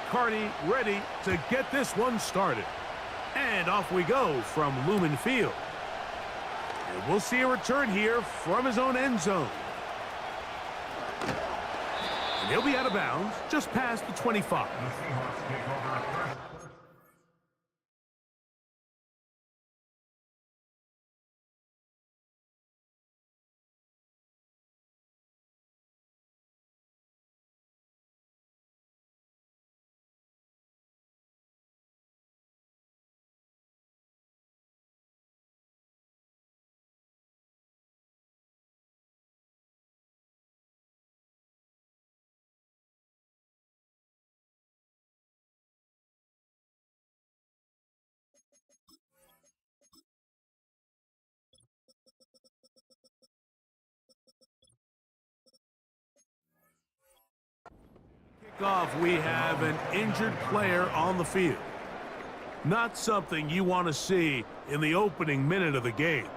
Carney ready to get this one started. And off we go from Lumen Field. And we'll see a return here from his own end zone. And he'll be out of bounds just past the 25. Kickoff, we have an injured player on the field. Not something you want to see in the opening minute of the game.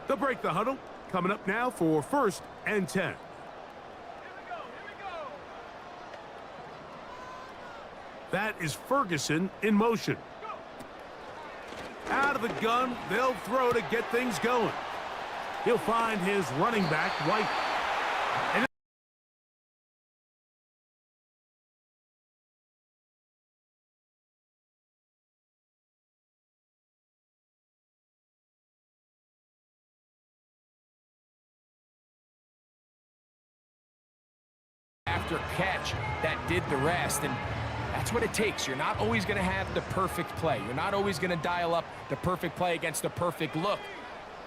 They'll break the huddle. Coming up now for 1st and 10. Here we go. That is Ferguson in motion. Out of the gun, they'll throw to get things going. He'll find his running back, White. And after catch that did the rest, and that's what it takes. You're not always going to have the perfect play. You're not always going to dial up the perfect play against the perfect look.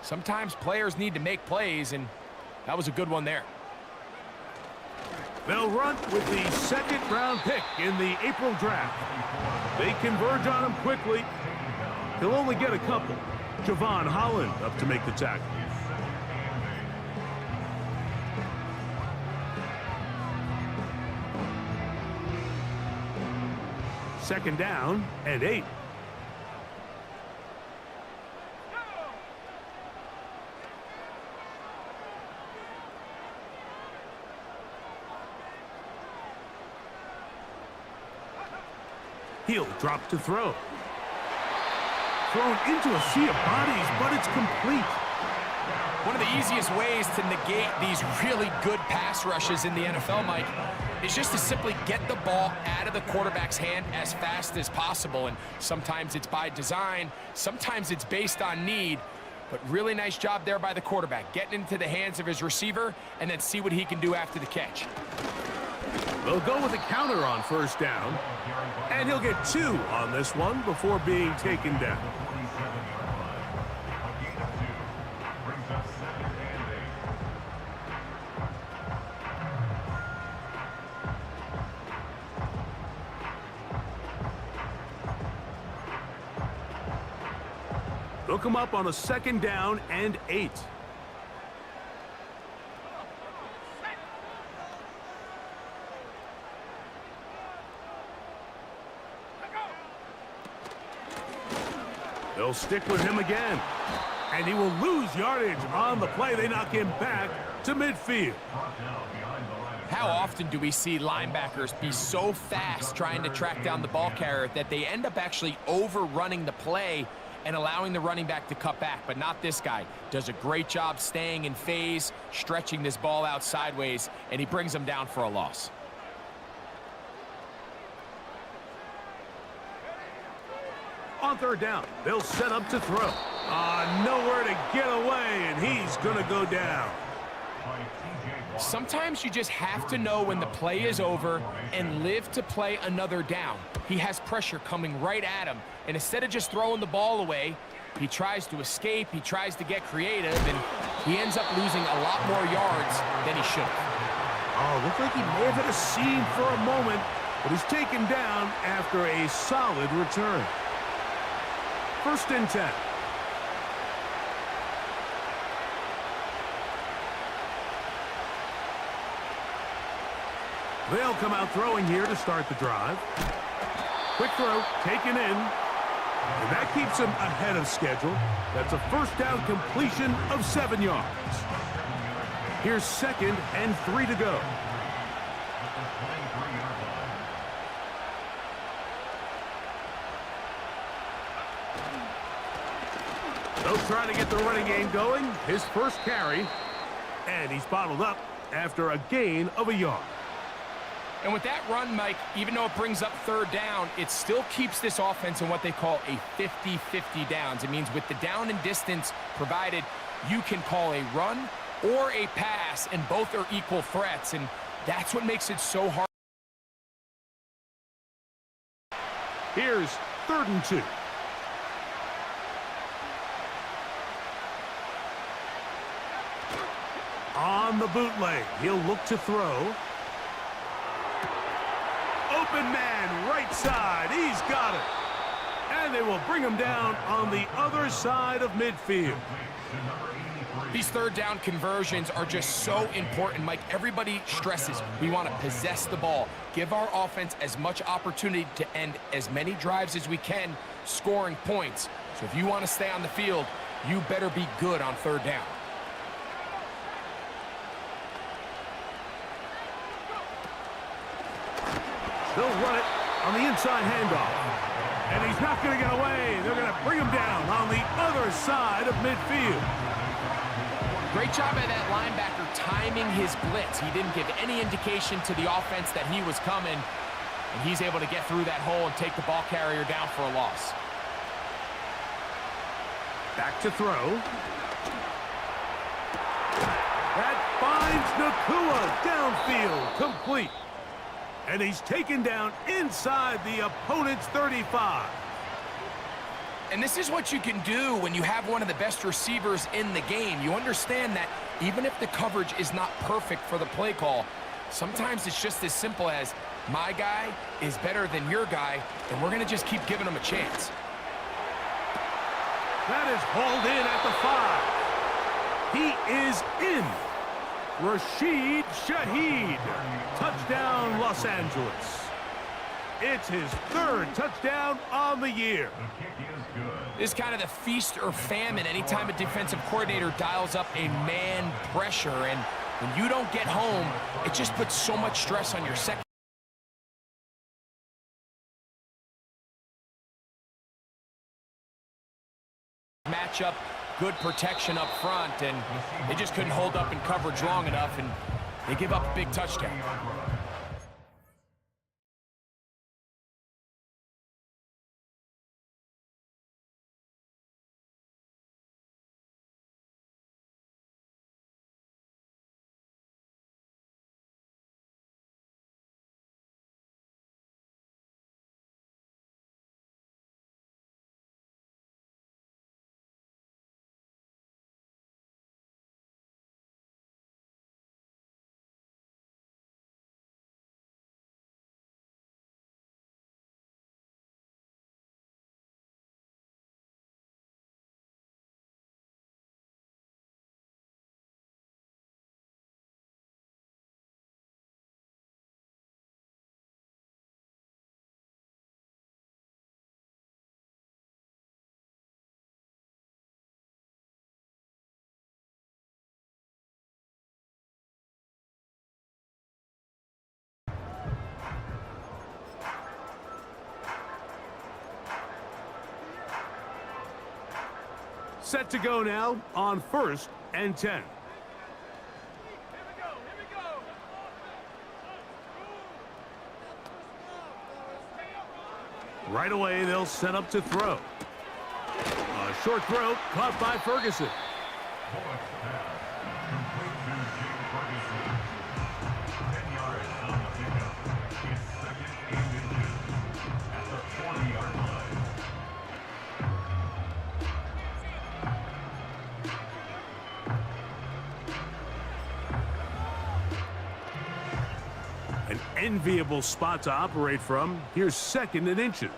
Sometimes players need to make plays, and that was a good one there. they'll run with the 2nd-round pick in the April draft. They converge on him quickly. He'll only get a couple. Javon Holland up to make the tackle. Second down and 8. He'll drop to throw. Thrown into a sea of bodies, but it's complete. One of the easiest ways to negate these really good pass rushes in the NFL, Mike, is just to simply get the ball out of the quarterback's hand as fast as possible. And sometimes it's by design, sometimes it's based on need. But really nice job there by the quarterback, getting into the hands of his receiver and then see what he can do after the catch. They'll go with a counter on 1st down, and he'll get 2 on this one before being taken down. They'll come up on a 2nd down and 8. They'll stick with him again. And he will lose yardage on the play. They knock him back to midfield. How often do we see linebackers be so fast trying to track down the ball carrier that they end up actually overrunning the play and allowing the running back to cut back? But not this guy. Does a great job staying in phase, stretching this ball out sideways, and he brings them down for a loss. On third down, they'll set up to throw. Nowhere to get away, and he's going to go down. Sometimes you just have to know when the play is over and live to play another down. He has pressure coming right at him, and instead of just throwing the ball away, he tries to escape, he tries to get creative, and he ends up losing a lot more yards than he should have. Oh, looked like he may have hit a seam for a moment, but he's taken down after a solid return. 1st and 10. They'll come out throwing here to start the drive. Quick throw, taken in. And that keeps him ahead of schedule. That's a 1st down completion of 7 yards. Here's 2nd and 3 to go. They'll try to get the running game going. His first carry. And he's bottled up after a gain of a yard. And with that run, Mike, even though it brings up 3rd down, it still keeps this offense in what they call a 50-50 downs. It means with the down and distance provided, you can call a run or a pass, and both are equal threats, and that's what makes it so hard. Here's 3rd and 2. On the bootleg, he'll look to throw. Open man, right side. He's got it. And they will bring him down on the other side of midfield. These 3rd down conversions are just so important, Mike. Everybody stresses we want to possess the ball, give our offense as much opportunity to end as many drives as we can, scoring points. So if you want to stay on the field, you better be good on 3rd down. They'll run it on the inside handoff. And he's not going to get away. They're going to bring him down on the other side of midfield. Great job by that linebacker timing his blitz. He didn't give any indication to the offense that he was coming, and he's able to get through that hole and take the ball carrier down for a loss. Back to throw. That finds Nakua downfield, complete. And he's taken down inside the opponent's 35. And this is what you can do when you have one of the best receivers in the game. You understand that even if the coverage is not perfect for the play call, sometimes it's just as simple as my guy is better than your guy, and we're going to just keep giving him a chance. That is hauled in at the 5. He is in. Rashid Shaheed. Touchdown, Los Angeles. It's his 3rd touchdown on the year. This is kind of the feast or famine anytime a defensive coordinator dials up a man pressure. And when you don't get home, it just puts so much stress on your second. Matchup, good protection up front, and they just couldn't hold up in coverage long enough, and they give up a big touchdown. Set to go now on 1st and 10. Here we go. Here we go. Right away, they'll set up to throw. A short throw caught by Ferguson. An enviable spot to operate from. Here's 2nd and inches.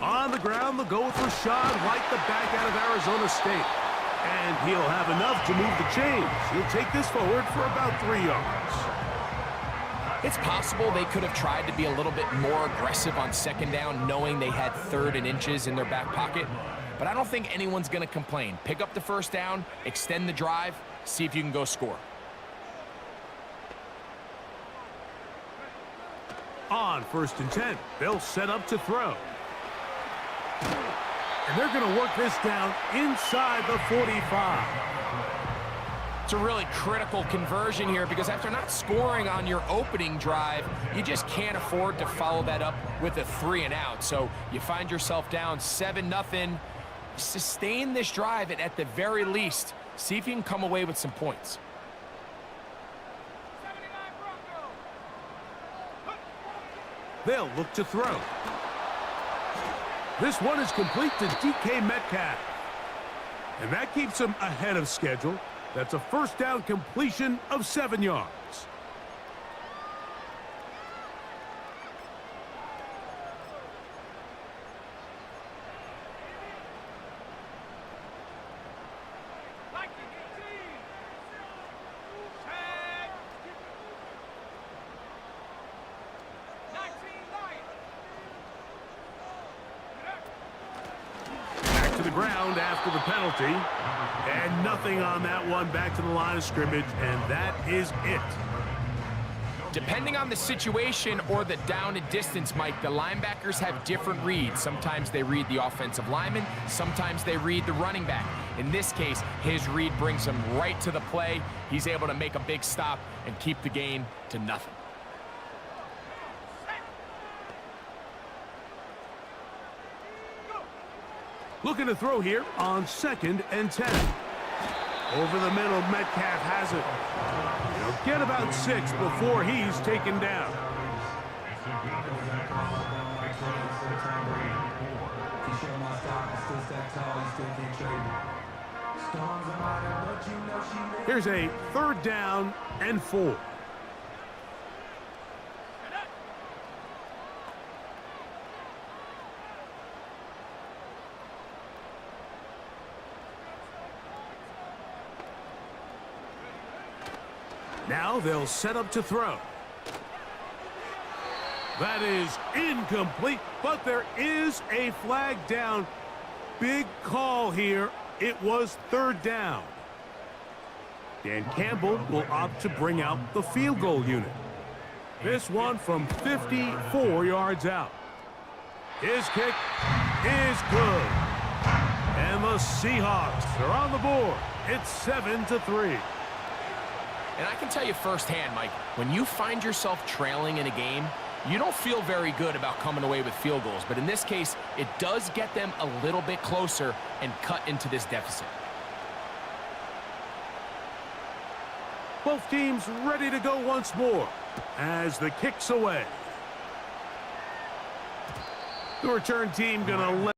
On the ground, they'll go with Rashad White, the back out of Arizona State. And he'll have enough to move the chains. He'll take this forward for about 3 yards. It's possible they could have tried to be a little bit more aggressive on 2nd down, knowing they had 3rd and inches in their back pocket. But I don't think anyone's going to complain. Pick up the 1st down, extend the drive, see if you can go score. On 1st and 10, they'll set up to throw. And they're going to work this down inside the 45. It's a really critical conversion here because after not scoring on your opening drive, you just can't afford to follow that up with a 3 and out. So you find yourself down 7-0. Sustain this drive and at the very least, see if you can come away with some points. 79 Bronco. They'll look to throw. This one is complete to DK Metcalf. And that keeps him ahead of schedule. That's a 1st down completion of 7 yards. Like it, team. Tag. 19 Lions. Back to the ground after the penalty. And nothing on that one. Back to the line of scrimmage, and that is it. Depending on the situation or the down and distance, Mike, the linebackers have different reads. Sometimes they read the offensive lineman. Sometimes they read the running back. In this case, his read brings him right to the play. He's able to make a big stop and keep the game to nothing. Looking to throw here on 2nd and 10. Over the middle, Metcalf has it. He'll get about 6 before he's taken down. Here's a 3rd down and 4. Now they'll set up to throw. That is incomplete, but there is a flag down. Big call here. It was 3rd down. Dan Campbell will opt to bring out the field goal unit. This one from 54 yards out. His kick is good. And the Seahawks are on the board. It's 7-3. And I can tell you firsthand, Mike, when you find yourself trailing in a game, you don't feel very good about coming away with field goals. But in this case, it does get them a little bit closer and cut into this deficit. Both teams ready to go once more as the kick's away. The return team gonna let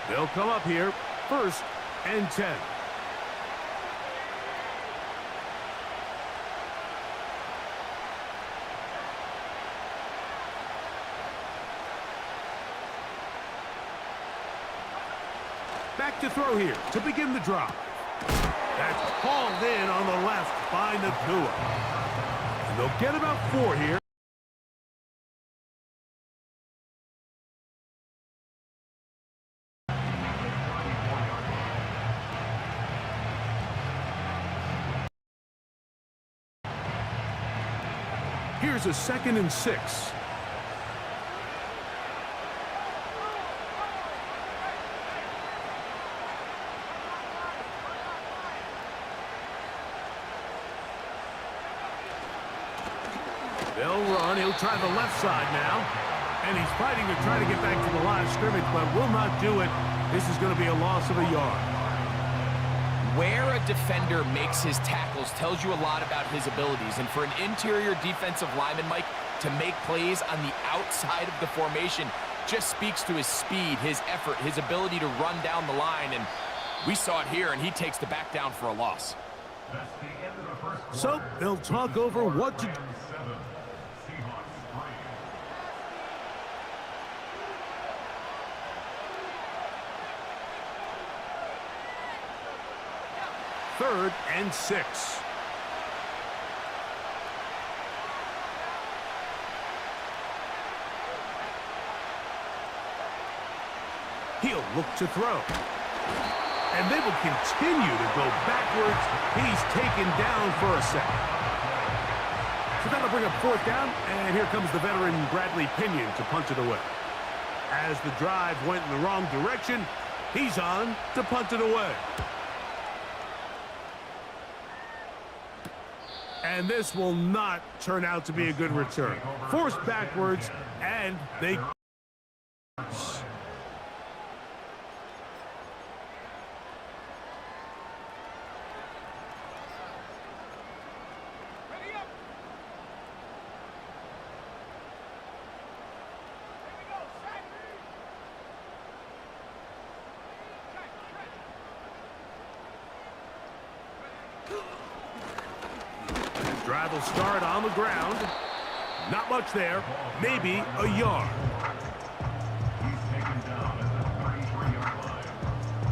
they'll come up here, 1st and 10. Back to throw here to begin the drive. That's called in on the left by Nakua. And they'll get about 4 here. Here's a 2nd and 6. They'll run. He'll try the left side now. And he's fighting to try to get back to the line of scrimmage, but will not do it. This is going to be a loss of a yard. Where a defender makes his tackles tells you a lot about his abilities. And for an interior defensive lineman, Mike, to make plays on the outside of the formation just speaks to his speed, his effort, his ability to run down the line. And we saw it here, and he takes the back down for a loss. So they'll talk over what to do. Third and 6. He'll look to throw. And they will continue to go backwards. He's taken down for a second. So that'll bring up 4th down, and here comes the veteran Bradley Pinion to punt it away. As the drive went in the wrong direction, he's on to punt it away. And this will not turn out to be a good return. Forced backwards, and they... Drive will start on the ground. Not much there. Maybe a yard. He's taken down at the 33-yard line.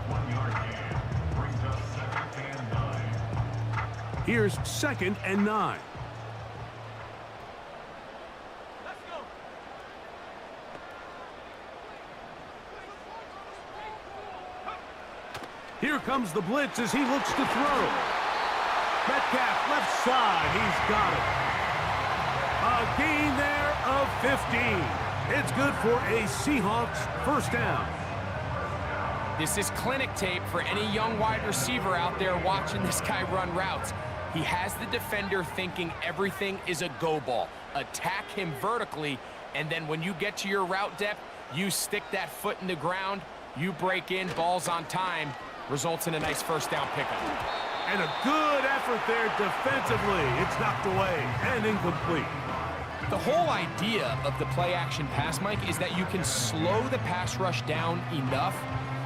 1 yard gain. Brings up 2nd and 9. Here's 2nd and 9. Let's go. Here comes the blitz as he looks to throw. Metcalf, left side, he's got it. A gain there of 15. It's good for a Seahawks 1st down. This is clinic tape for any young wide receiver out there watching this guy run routes. He has the defender thinking everything is a go ball. Attack him vertically, and then when you get to your route depth, you stick that foot in the ground, you break in, ball's on time, results in a nice 1st down pickup. And a good effort there defensively. It's knocked away and incomplete. The whole idea of the play-action pass, Mike, is that you can slow the pass rush down enough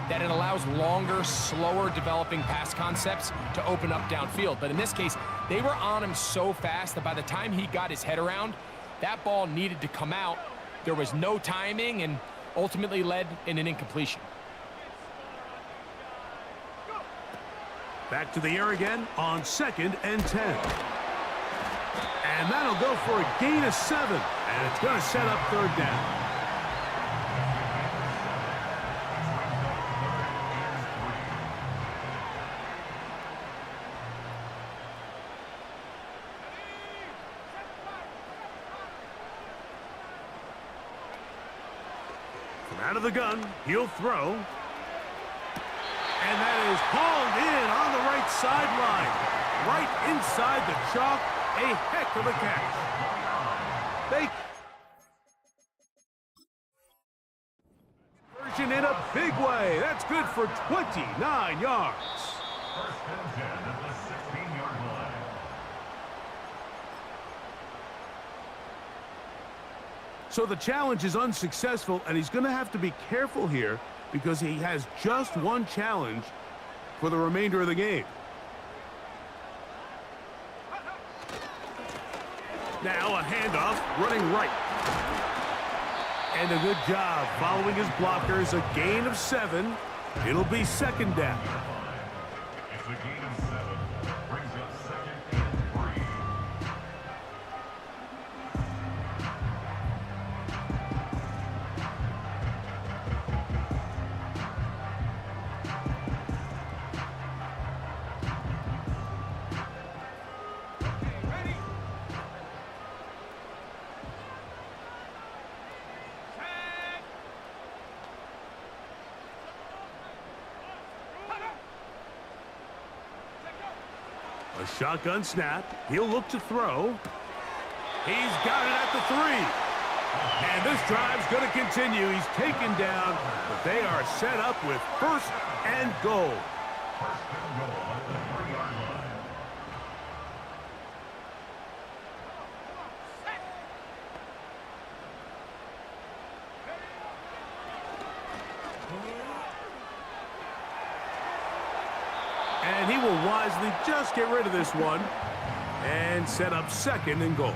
that it allows longer, slower developing pass concepts to open up downfield. But in this case, they were on him so fast that by the time he got his head around, that ball needed to come out. There was no timing and ultimately led in an incompletion. Back to the air again on 2nd and 10. And that'll go for a gain of 7. And it's going to set up 3rd down. From out of the gun, he'll throw. And that is hauled in on the right sideline. Right inside the chalk. A heck of a catch. Version in a big way. That's good for 29 yards. 1st and 10 at the 16-yard line. So the challenge is unsuccessful, and he's going to have to be careful here because he has just one challenge for the remainder of the game. Now a handoff, running right. And a good job following his blockers, a gain of 7. It'll be 2nd down. It's a gain of 7. A shotgun snap. He'll look to throw. He's got it at the 3. And this drive's going to continue. He's taken down, but they are set up with 1st and goal. First and goal at the 3-yard line. And he will wisely just get rid of this one and set up 2nd and goal.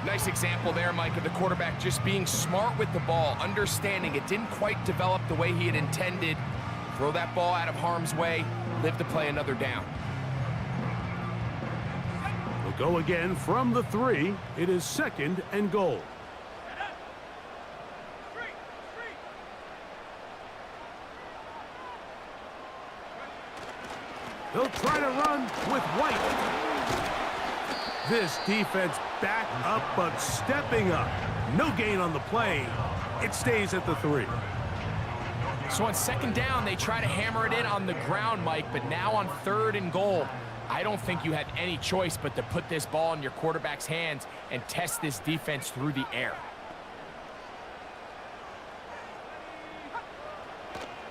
Nice example there, Mike, of the quarterback just being smart with the ball, understanding it didn't quite develop the way he had intended. Throw that ball out of harm's way, live to play another down. We'll go again from the 3. It is 2nd and goal. He'll try to run with White. This defense back up, but stepping up. No gain on the play. It stays at the 3. So on 2nd down, they try to hammer it in on the ground, Mike, but now on 3rd and goal, I don't think you have any choice but to put this ball in your quarterback's hands and test this defense through the air.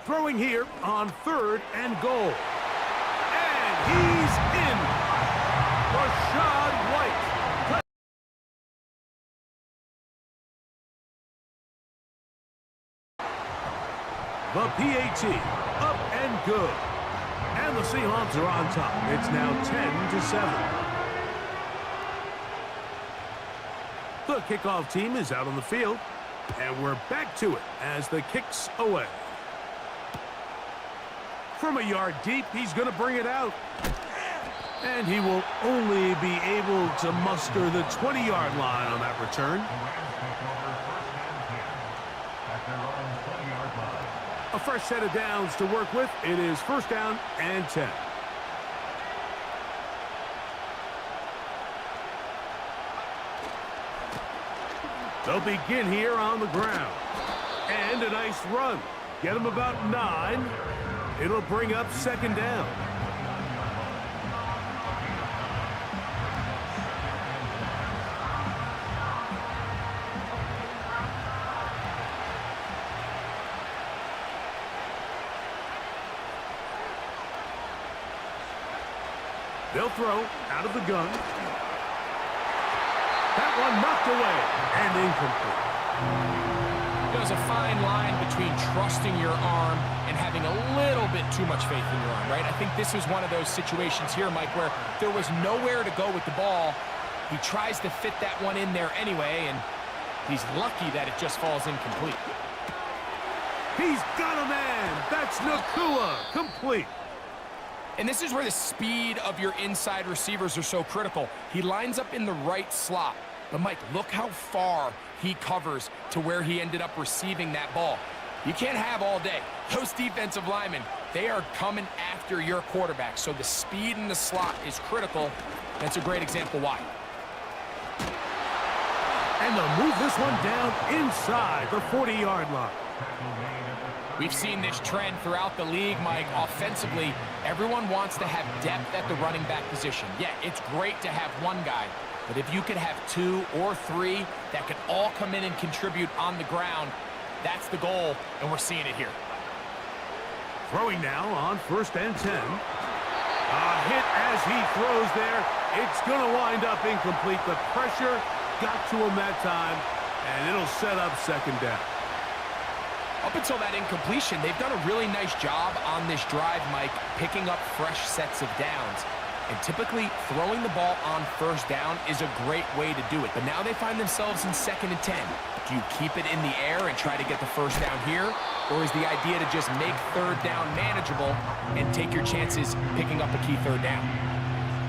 Throwing here on 3rd and goal. And he's in. Rashad White. The PAT up and good. And the Seahawks are on top. It's now 10-7. The kickoff team is out on the field. And we're back to it as the kick's away. From a yard deep, he's going to bring it out. And he will only be able to muster the 20-yard line on that return. The Rams take over 1st and 10 at their own 20-yard line. A fresh set of downs to work with. It is 1st down and 10. They'll begin here on the ground. And a nice run. Get him about 9. It'll bring up 2nd down. They'll throw out of the gun. That one knocked away and incomplete. There's a fine line between trusting your arm and having a little bit too much faith in your arm, right? I think this was one of those situations here, Mike, where there was nowhere to go with the ball. He tries to fit that one in there anyway, and he's lucky that it just falls incomplete. He's got a man. That's Nakua. Complete. And this is where the speed of your inside receivers are so critical. He lines up in the right slot. But, Mike, look how far he covers to where he ended up receiving that ball. You can't have all day. Those defensive linemen, they are coming after your quarterback. So the speed in the slot is critical. That's a great example why. And they'll move this one down inside the 40-yard line. We've seen this trend throughout the league, Mike. Offensively, everyone wants to have depth at the running back position. Yeah, it's great to have one guy, but if you could have 2 or 3 that could all come in and contribute on the ground, that's the goal, and we're seeing it here. Throwing now on 1st and 10. A hit as he throws there. It's going to wind up incomplete. The pressure got to him that time, and it'll set up 2nd down. Up until that incompletion, they've done a really nice job on this drive, Mike, picking up fresh sets of downs. And typically, throwing the ball on 1st down is a great way to do it. But now they find themselves in 2nd and 10. Do you keep it in the air and try to get the 1st down here? Or is the idea to just make 3rd down manageable and take your chances picking up a key 3rd down?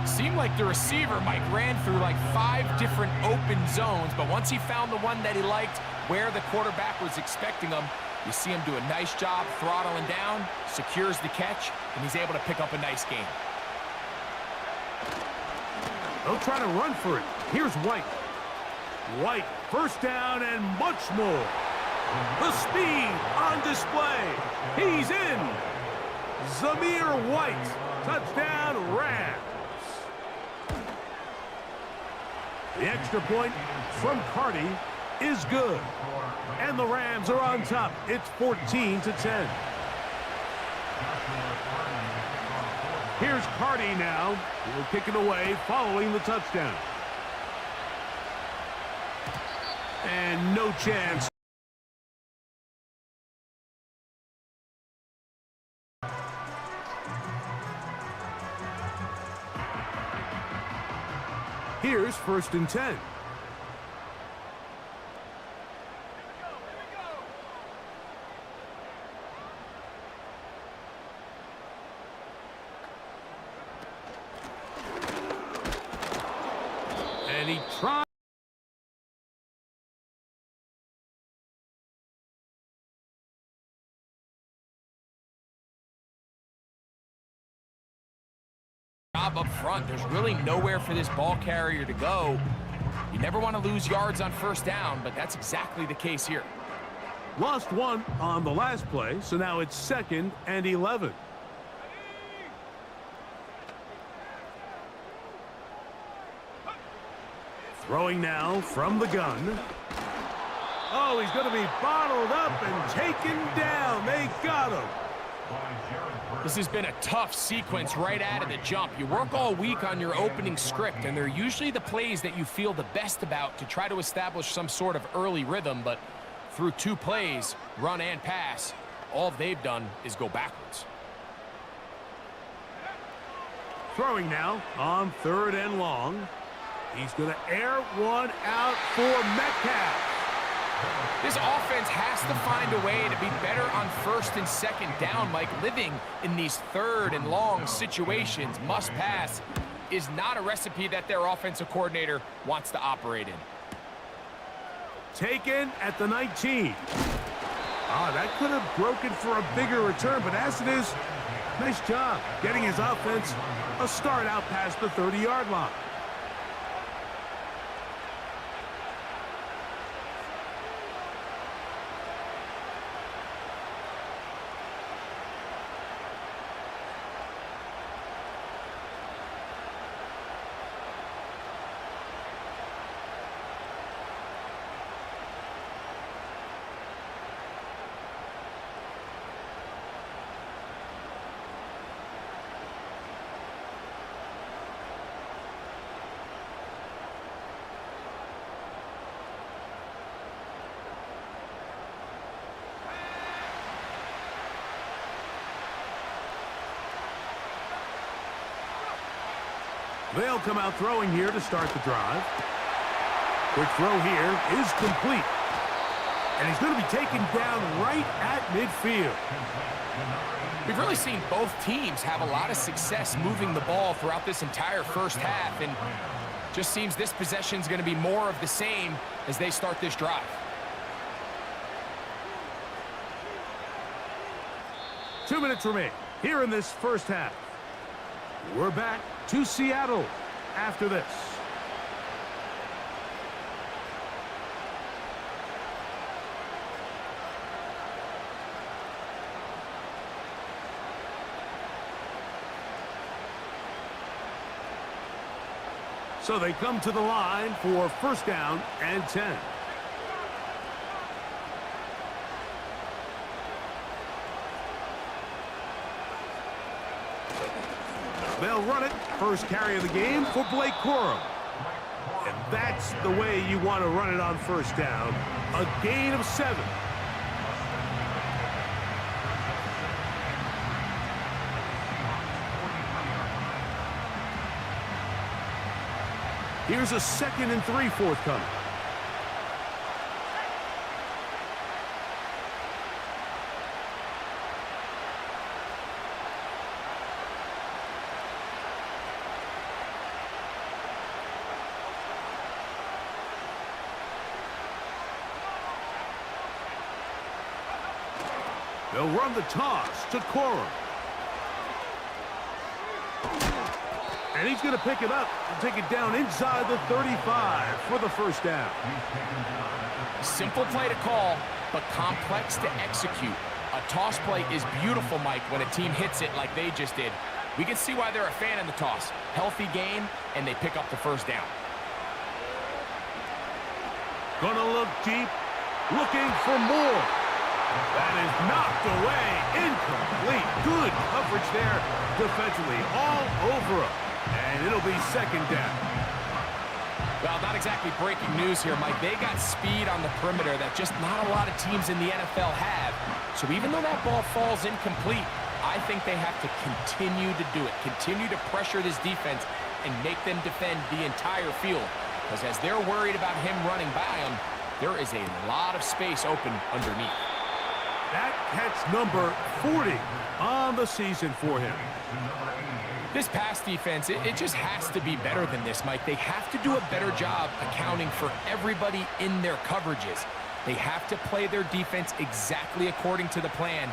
Seemed like the receiver, Mike, ran through like 5 different open zones, but once he found the one that he liked, where the quarterback was expecting him, you see him do a nice job throttling down, secures the catch, and he's able to pick up a nice gain. They'll try to run for it. Here's White. White, 1st down and much more. The speed on display. He's in. Zamir White. Touchdown, Rams. The extra point from Carty is good. And the Rams are on top. It's 14-10. Here's Carty now. He'll kick it away following the touchdown. And no chance. Here's 1st and 10. And he tries. Up front, there's really nowhere for this ball carrier to go. You never want to lose yards on 1st down, but that's exactly the case here. Lost one on the last play, so now it's 2nd and 11. Throwing now from the gun. Oh, he's going to be bottled up and taken down. They got him. This has been a tough sequence right out of the jump. You work all week on your opening script, and they're usually the plays that you feel the best about to try to establish some sort of early rhythm, but through 2 plays, run and pass, all they've done is go backwards. Throwing now on 3rd and long. He's going to air one out for Metcalf. This offense has to find a way to be better on 1st and 2nd down, Mike. Living in these 3rd and long situations, must pass, is not a recipe that their offensive coordinator wants to operate in. Taken at the 19. That could have broken for a bigger return, but as it is, nice job getting his offense a start out past the 30-yard line. They'll come out throwing here to start the drive. Quick throw here is complete. And he's going to be taken down right at midfield. We've really seen both teams have a lot of success moving the ball throughout this entire 1st half, and just seems this possession is going to be more of the same as they start this drive. Two minutes remain here in this 1st half. We're back to Seattle after this. So they come to the line for 1st down and 10. They'll run it. First carry of the game for Blake Corum. And that's the way you want to run it on 1st down. A gain of 7. Here's a 2nd and 3 forthcoming. They'll run the toss to Corum. And he's going to pick it up and take it down inside the 35 for the 1st down. Simple play to call, but complex to execute. A toss play is beautiful, Mike, when a team hits it like they just did. We can see why they're a fan in the toss. Healthy gain, and they pick up the first down. Gonna look deep, looking for more. That is knocked away, incomplete. Good coverage there defensively, all over him. And it'll be second down. Well, not exactly breaking news here, Mike. They got speed on the perimeter that just not a lot of teams in the NFL have. So even though that ball falls incomplete, I think they have to continue to do it. Continue to pressure this defense and make them defend the entire field. Because as they're worried about him running by them, there is a lot of space open underneath. That catch number 40 on the season for him. This pass defense, it just has to be better than this, Mike. They have to do a better job accounting for everybody in their coverages. They have to play their defense exactly according to the plan,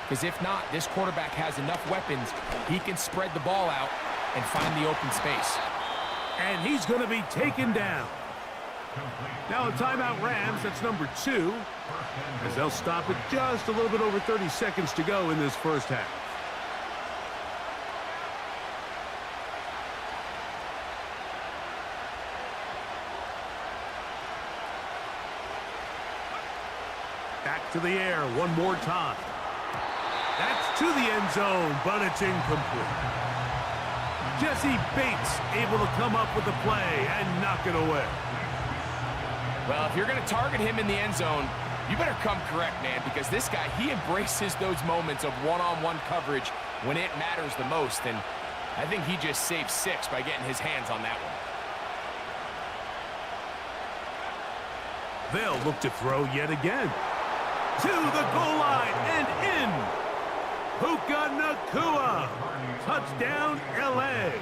because if not, this quarterback has enough weapons, he can spread the ball out and find the open space. And he's going to be taken down. Now a timeout Rams, that's number 2, as they'll stop it just a little bit over 30 seconds to go in this first half. Back to the air one more time. That's to the end zone, but it's incomplete. Jesse Bates able to come up with the play and knock it away. Well, if you're going to target him in the end zone, you better come correct, man, because this guy, he embraces those moments of one-on-one coverage when it matters the most, and I think he just saved 6 by getting his hands on that one. They'll look to throw yet again. To the goal line and in. Puka Nacua. Touchdown, L.A.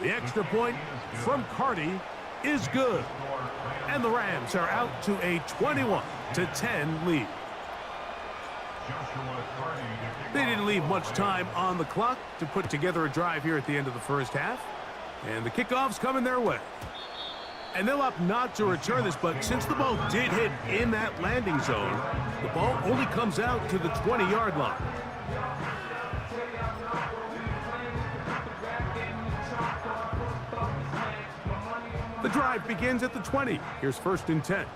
The extra point from Carty is good. And the Rams are out to a 21-10 lead. They didn't leave much time on the clock to put together a drive here at the end of the first half. And the kickoff's coming their way. And they'll opt not to return this, but since the ball did hit in that landing zone, the ball only comes out to the 20-yard line. The drive begins at the 20. Here's 1st and 10.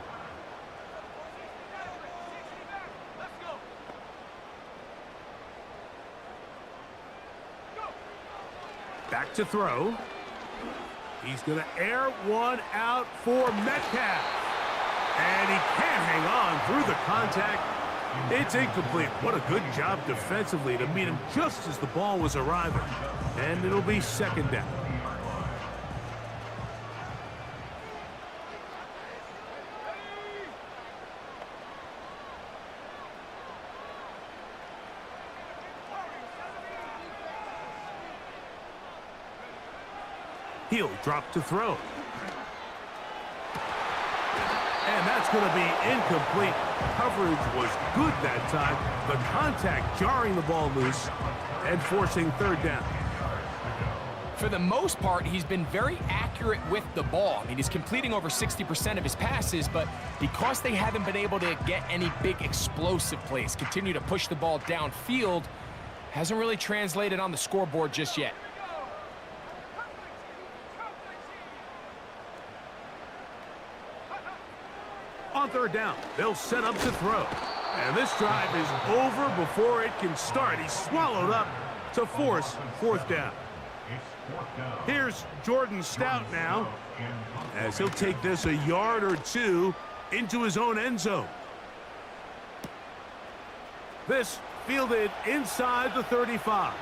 Back to throw. He's going to air one out for Metcalf. And he can't hang on through the contact. It's incomplete. What a good job defensively to meet him just as the ball was arriving. And it'll be second down. He'll drop to throw. And that's going to be incomplete. Coverage was good that time. The contact jarring the ball loose and forcing 3rd down. For the most part, he's been very accurate with the ball. I mean, he's completing over 60% of his passes, but because they haven't been able to get any big explosive plays, continue to push the ball downfield, hasn't really translated on the scoreboard just yet. On 3rd down, they'll set up to throw. And this drive is over before it can start. He's swallowed up to force 4th down. Here's Jordan Stout now, as he'll take this a yard or 2 into his own end zone. This fielded inside the 35.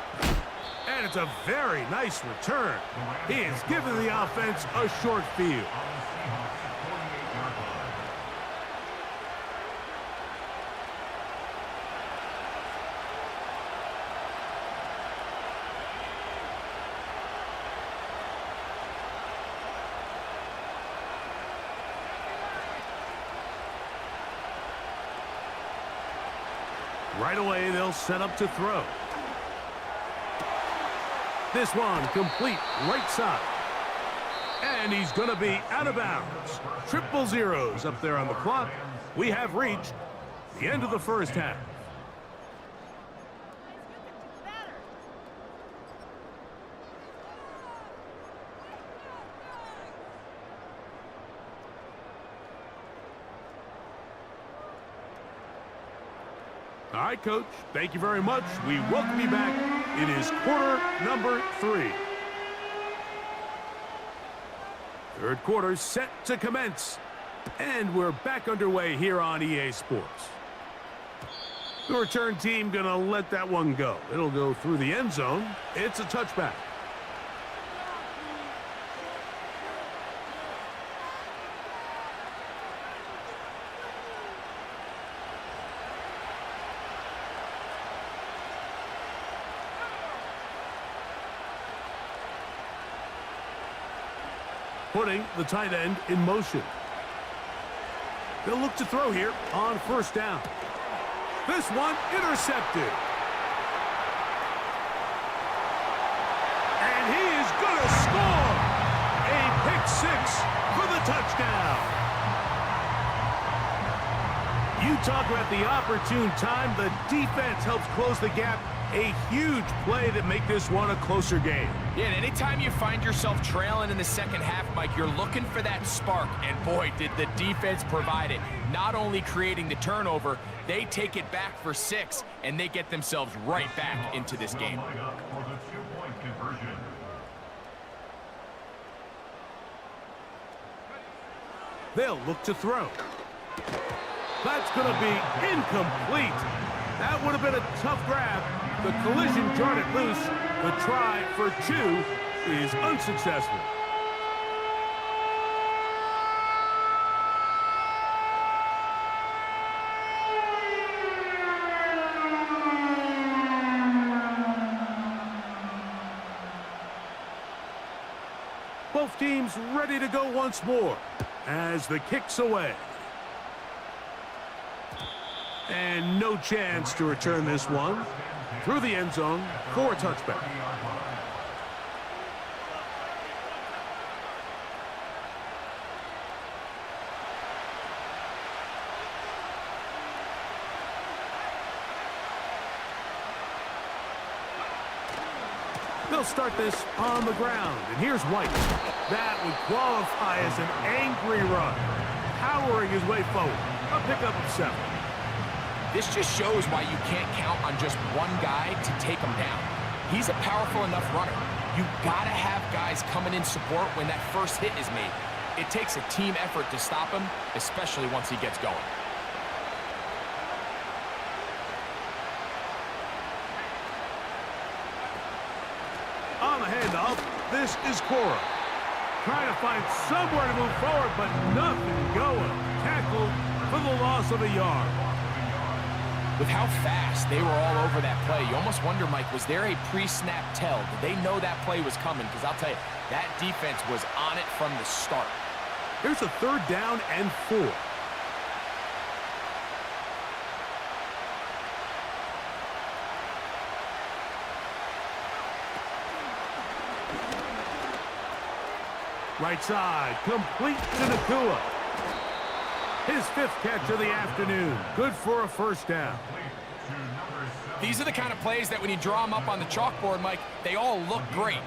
And it's a very nice return. He has given the offense a short field. Right away, they'll set up to throw. This one complete right side. And he's going to be out of bounds. 000 up there on the clock. We have reached the end of the first half. All right, Coach, thank you very much. We welcome you back. It is quarter number 3. Third quarter set to commence. And we're back underway here on EA Sports. The return team going to let that one go. It'll go through the end zone. It's a touchback. Putting the tight end in motion. They'll look to throw here on first down. This one intercepted. And he is going to score. A pick 6 for the touchdown. You talk about the opportune time. The defense helps close the gap. A huge play to make this one a closer game. Yeah, and anytime you find yourself trailing in the second half, Mike, you're looking for that spark. And boy, did the defense provide it. Not only creating the turnover, they take it back for 6, and they get themselves right back into this game. They'll look to throw. That's going to be incomplete. That would have been a tough grab. The collision jarred it loose. The try for 2 is unsuccessful. Both teams ready to go once more as the kick's away. And no chance to return this one through the end zone for a touchback. They'll start this on the ground, and here's White. That would qualify as an angry run, powering his way forward. A pickup of 7. This just shows why you can't count on just one guy to take him down. He's a powerful enough runner. You gotta have guys coming in support when that first hit is made. It takes a team effort to stop him, especially once he gets going. On the handoff, this is Cora. Trying to find somewhere to move forward, but nothing going. Tackled for the loss of a yard. With how fast they were all over that play, you almost wonder, Mike, was there a pre-snap tell? Did they know that play was coming? Because I'll tell you, that defense was on it from the start. Here's a 3rd down and 4. Right side, complete to Nakua. His 5th catch of the afternoon. Good for a first down. These are the kind of plays that when you draw them up on the chalkboard, Mike, they all look great.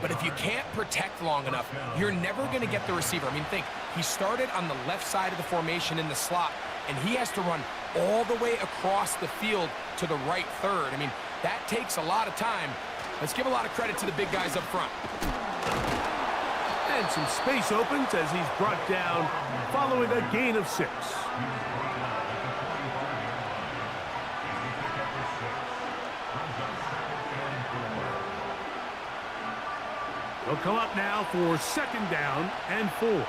But if you can't protect long enough, you're never going to get the receiver. I mean, think, he started on the left side of the formation in the slot, and he has to run all the way across the field to the right third. I mean, that takes a lot of time. Let's give a lot of credit to the big guys up front. And some space opens as he's brought down following a gain of 6. He'll come up now for 2nd down and 4.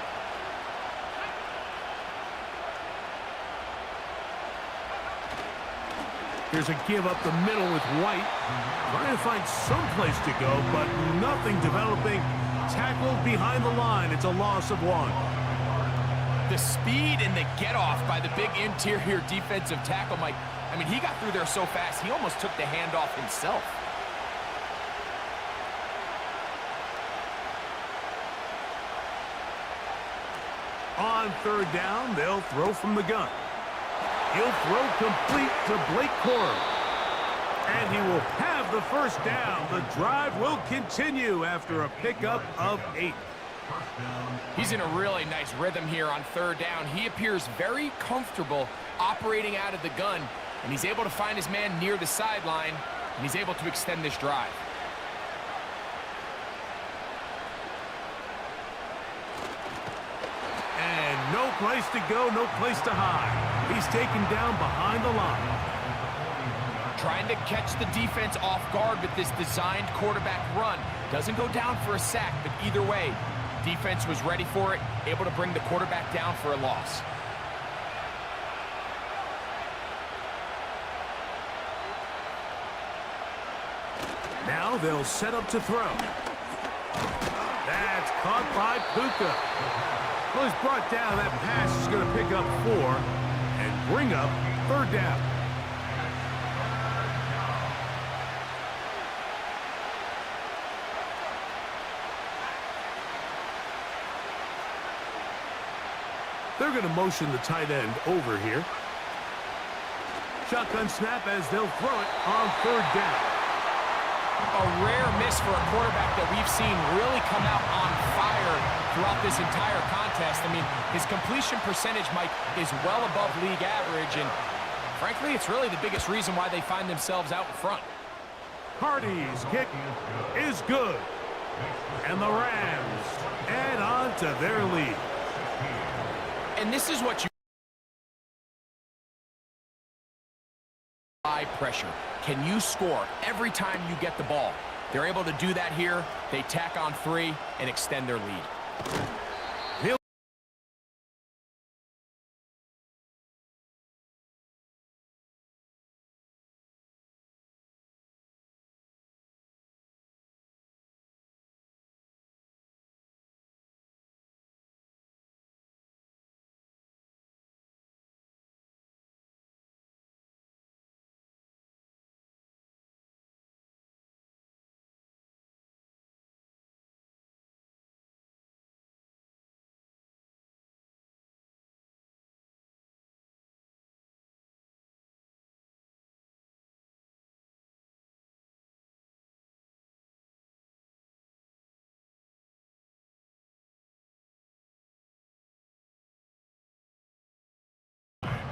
Here's a give up the middle with White. Trying to find some place to go, but nothing developing. Tackled behind the line. It's a loss of 1. The speed and the get-off by the big interior defensive tackle, Mike. I mean, he got through there so fast, he almost took the handoff himself. On 3rd down, they'll throw from the gun. He'll throw complete to Blake Corum. And he will have the first down. The drive will continue after a pickup of 8. He's in a really nice rhythm here on third down. He appears very comfortable operating out of the gun, and he's able to find his man near the sideline, and he's able to extend this drive. And no place to go, no place to hide. He's taken down behind the line. Trying to catch the defense off guard with this designed quarterback run. Doesn't go down for a sack, but either way, defense was ready for it, able to bring the quarterback down for a loss. Now they'll set up to throw. That's caught by Puka. Well, he's brought down. That pass is going to pick up 4 and bring up third down. They're going to motion the tight end over here. Shotgun snap as they'll throw it on third down. A rare miss for a quarterback that we've seen really come out on fire throughout this entire contest. I mean, his completion percentage, Mike, is well above league average, and frankly, it's really the biggest reason why they find themselves out in front. Hardy's kick is good. And the Rams add on to their lead. And this is what you high pressure. Can you score every time you get the ball? They're able to do that here. They tack on 3 and extend their lead.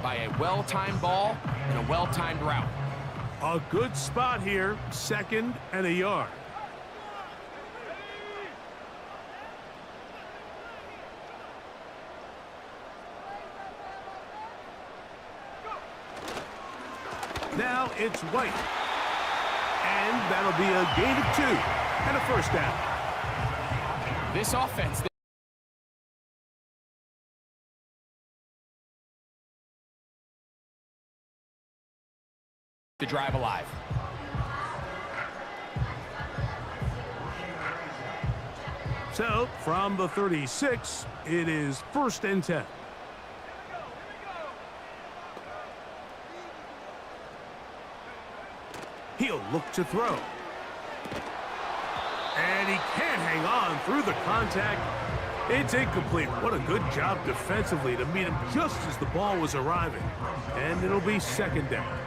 By a well-timed ball and a well-timed route. A good spot here, 2nd and a yard. Now it's White. And that'll be a gain of 2 and a first down. This offense to drive alive. So, from the 36, it is 1st and 10. He'll look to throw. And he can't hang on through the contact. It's incomplete. What a good job defensively to meet him just as the ball was arriving. And it'll be 2nd down.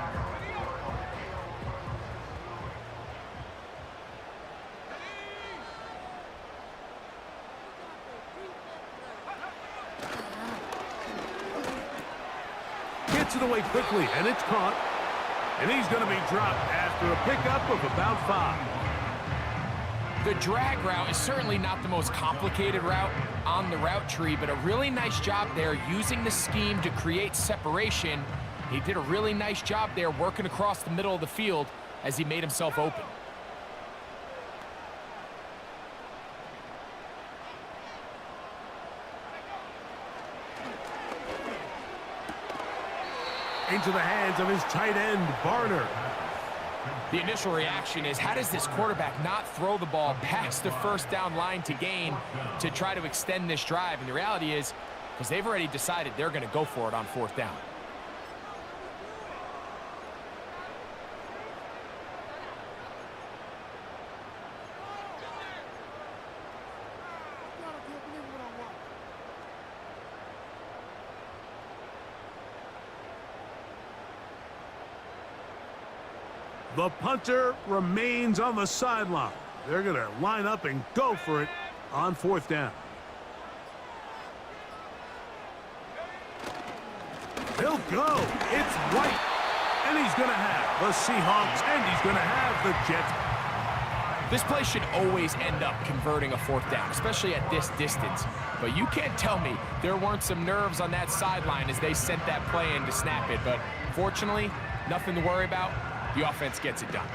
Gets it away quickly, and it's caught. And he's going to be dropped after a pickup of about 5. The drag route is certainly not the most complicated route on the route tree, but a really nice job there using the scheme to create separation. He did a really nice job there working across the middle of the field as he made himself open. Into the hands of his tight end, Barner. The initial reaction is, how does this quarterback not throw the ball past the 1st down line to gain to try to extend this drive? And the reality is, because they've already decided they're going to go for it on 4th down. The punter remains on the sideline. They're going to line up and go for it on 4th down. They'll go. It's White. And he's going to have the Seahawks, and he's going to have the Jets. This play should always end up converting a 4th down, especially at this distance. But you can't tell me there weren't some nerves on that sideline as they sent that play in to snap it. But fortunately, nothing to worry about. The offense gets it done.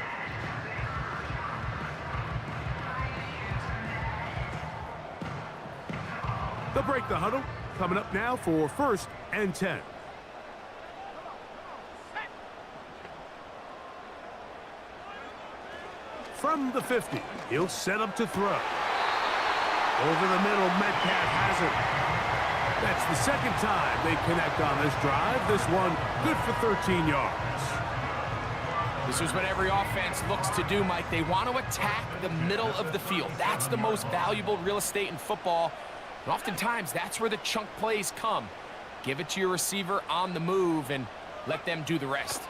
They'll break the huddle. Coming up now for 1st and 10. From the 50, he'll set up to throw. Over the middle, Metcalf has it. That's the 2nd time they connect on this drive. This one good for 13 yards. This is what every offense looks to do, Mike. They want to attack the middle of the field. That's the most valuable real estate in football. And oftentimes, that's where the chunk plays come. Give it to your receiver on the move and let them do the rest.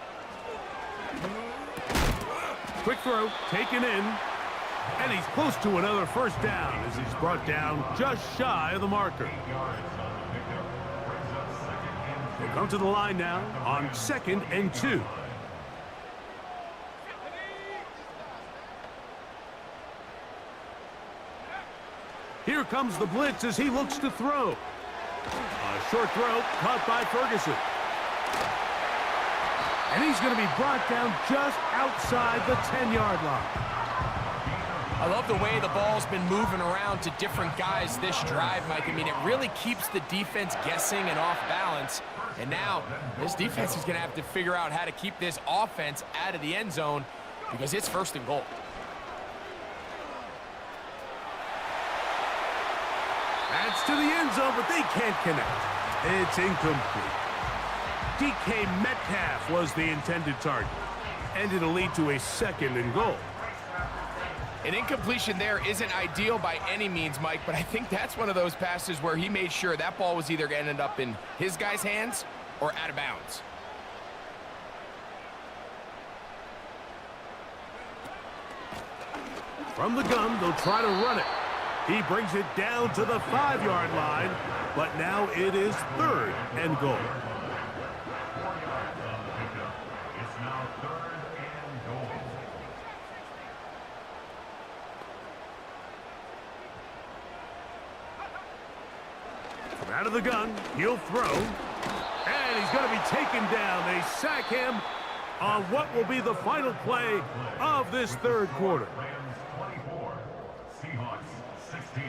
Quick throw, taken in, and he's close to another 1st down as he's brought down just shy of the marker. They come to the line now on 2nd and 2. Here comes the blitz as he looks to throw. A short throw caught by Ferguson. And he's going to be brought down just outside the 10-yard line. I love the way the ball's been moving around to different guys this drive, Mike. I mean, it really keeps the defense guessing and off balance. And now this defense is going to have to figure out how to keep this offense out of the end zone because it's 1st and goal. That's to the end zone, but they can't connect. It's incomplete. DK Metcalf was the intended target, and it'll lead to a 2nd and goal. An incompletion there isn't ideal by any means, Mike, but I think that's one of those passes where he made sure that ball was either going to end up in his guy's hands or out of bounds. From the gun, they'll try to run it. He brings it down to the 5-yard line, but now it is 3rd and goal. It's now 3rd and goal. From out of the gun, he'll throw, and he's going to be taken down. They sack him on what will be the final play of this 3rd quarter. Rams 24, Seahawks 16.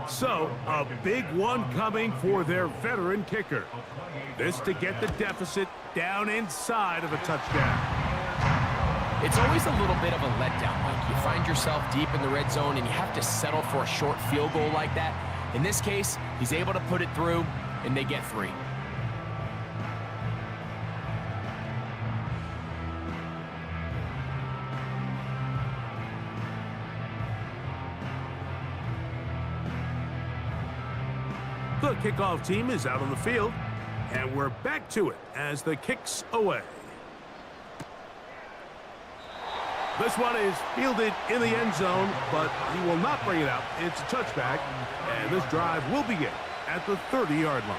So, a big one coming for their veteran kicker. This to get the deficit down inside of a touchdown. It's always a little bit of a letdown, Mike. You find yourself deep in the red zone and you have to settle for a short field goal like that. In this case, he's able to put it through, and they get 3. The kickoff team is out on the field, and we're back to it as the kick's away. This one is fielded in the end zone, but he will not bring it out. It's a touchback, and this drive will begin at the 30-yard line.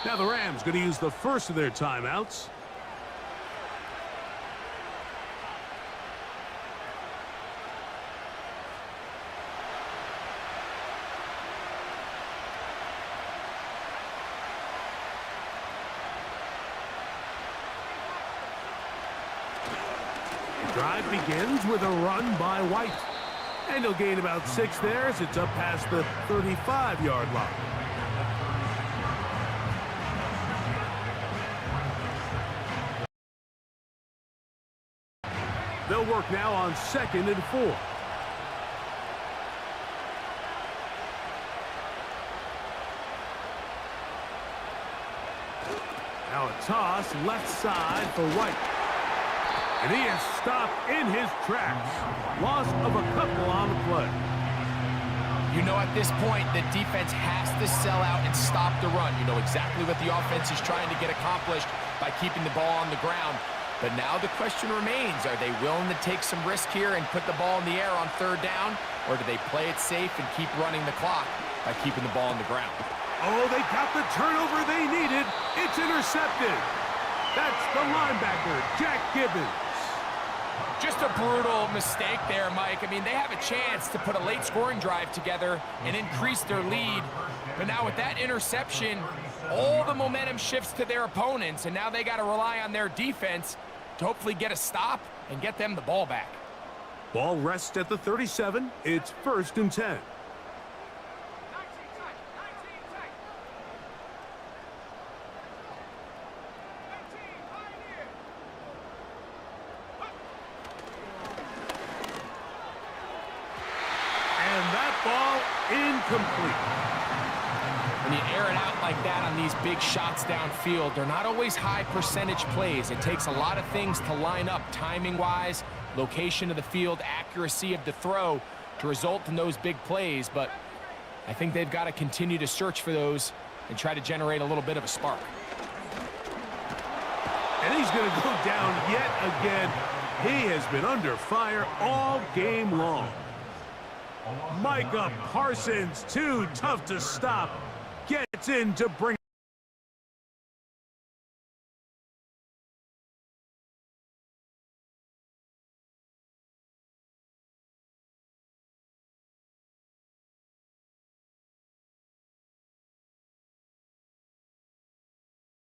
Now the Rams going to use the first of their timeouts. Drive begins with a run by White. And he'll gain about 6 there as it's up past the 35-yard line. They'll work now on 2nd and 4. Now a toss left side for White. And he is stopped in his tracks. Loss of a couple on the play. You know, at this point, the defense has to sell out and stop the run. You know exactly what the offense is trying to get accomplished by keeping the ball on the ground. But now the question remains, are they willing to take some risk here and put the ball in the air on 3rd down? Or do they play it safe and keep running the clock by keeping the ball on the ground? Oh, they got the turnover they needed. It's intercepted. That's the linebacker, Jack Gibbons. Just a brutal mistake there, Mike. I mean, they have a chance to put a late scoring drive together and increase their lead. But now with that interception, all the momentum shifts to their opponents, and now they got to rely on their defense to hopefully get a stop and get them the ball back. Ball rests at the 37. It's 1st and 10. 19 tight, 19 tight. 18, pioneer. And that ball incomplete. When you air it out like that on these big shots downfield, they're not always high percentage plays. It takes a lot of things to line up timing-wise, location of the field, accuracy of the throw to result in those big plays. But I think they've got to continue to search for those and try to generate a little bit of a spark. And he's going to go down yet again. He has been under fire all game long. Micah Parsons, too tough to stop, gets in to bring